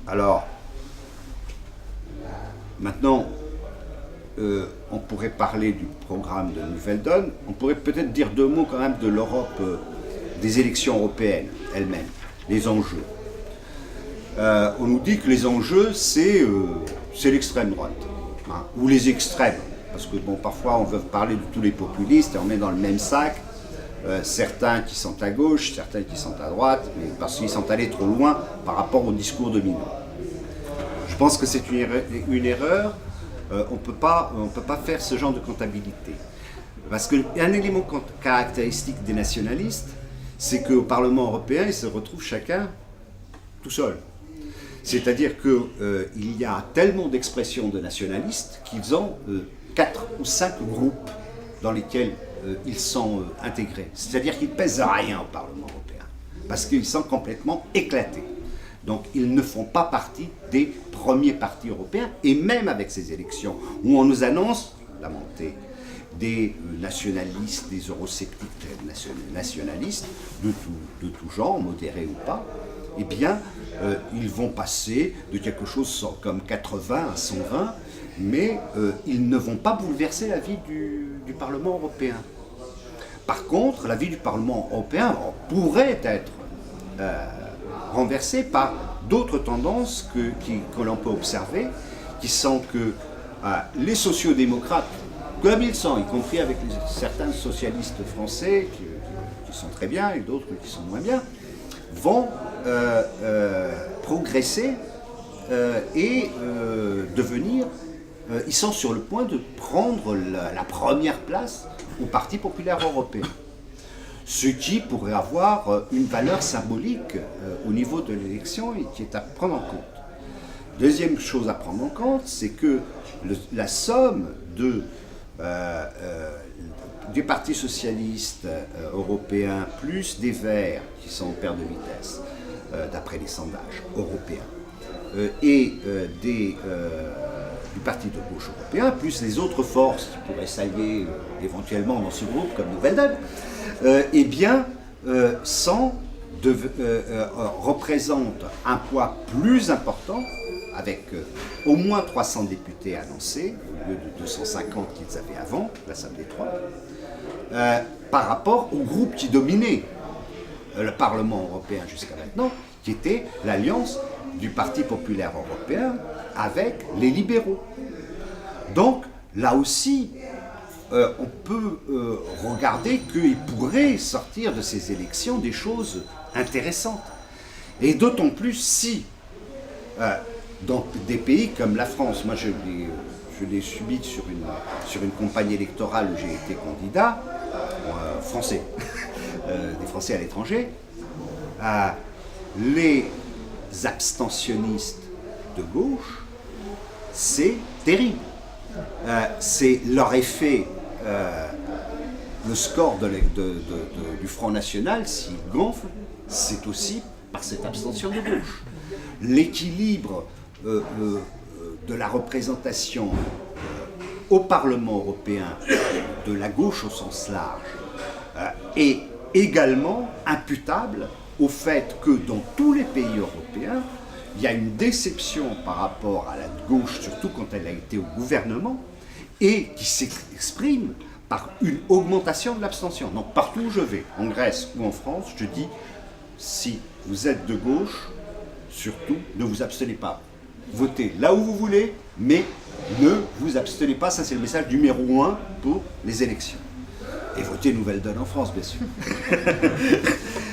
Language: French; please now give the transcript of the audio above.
Alors, maintenant, on pourrait parler du programme de Nouvelle Donne. On pourrait peut-être dire deux mots quand même de l'Europe, des élections européennes elles-mêmes, les enjeux. On nous dit que les enjeux, c'est l'extrême droite, hein, ou les extrêmes. Parce que bon, parfois on veut parler de tous les populistes et on met dans le même sac certains qui sont à gauche, certains qui sont à droite, mais parce qu'ils sont allés trop loin par rapport au discours dominant. Je pense que c'est une erreur. On peut pas faire ce genre de comptabilité. Parce qu'un élément caractéristique des nationalistes, c'est qu'au Parlement européen, ils se retrouvent chacun tout seul. C'est-à-dire qu'il y a tellement d'expressions de nationalistes qu'ils ont 4 ou 5 groupes dans lesquels ils sont intégrés. C'est-à-dire qu'ils ne pèsent rien au Parlement européen, parce qu'ils sont complètement éclatés. Donc ils ne font pas partie des premiers partis européens, et même avec ces élections, où on nous annonce la montée des nationalistes, des eurosceptiques nationalistes, de tout genre, modérés ou pas, eh bien, ils vont passer de quelque chose comme 80 à 120, mais ils ne vont pas bouleverser la vie du Parlement européen. Par contre, la vie du Parlement européen pourrait être renversée par d'autres tendances que l'on peut observer, qui sont que les sociodémocrates, comme ils sont, y compris avec certains socialistes français qui sont très bien et d'autres qui sont moins bien, vont progresser et devenir, ils sont sur le point de prendre la première place au Parti populaire européen. Ce qui pourrait avoir une valeur symbolique au niveau de l'élection et qui est à prendre en compte. Deuxième chose à prendre en compte, c'est que la somme du Parti socialiste européen plus des Verts, qui sont en perte de vitesse, d'après les sondages européens, et du Parti de gauche européen, plus les autres forces qui pourraient s'allier éventuellement dans ce groupe, comme Nouvelle Donne, eh bien, représentent un poids plus important, avec au moins 300 députés annoncés, au lieu de 250 qu'ils avaient avant, l'Assemblée 3, par rapport au groupe qui dominait le Parlement européen jusqu'à maintenant, qui était l'alliance du Parti populaire européen avec les libéraux. Donc, là aussi, on peut regarder qu'il pourrait sortir de ces élections des choses intéressantes. Et d'autant plus si, dans des pays comme la France, moi je l'ai subi sur une campagne électorale où j'ai été candidat, français, des Français à l'étranger, les abstentionnistes de gauche, c'est terrible. C'est leur effet, le score du Front National, s'il gonfle, c'est aussi par cette abstention de gauche. L'équilibre de la représentation au Parlement européen de la gauche au sens large est également imputable au fait que dans tous les pays européens, il y a une déception par rapport à la gauche, surtout quand elle a été au gouvernement, et qui s'exprime par une augmentation de l'abstention. Donc partout où je vais, en Grèce ou en France, je dis, si vous êtes de gauche, surtout, ne vous abstenez pas. Votez là où vous voulez, mais ne vous abstenez pas. Ça, c'est le message numéro 1 pour les élections. Et votez Nouvelle Donne en France, bien sûr.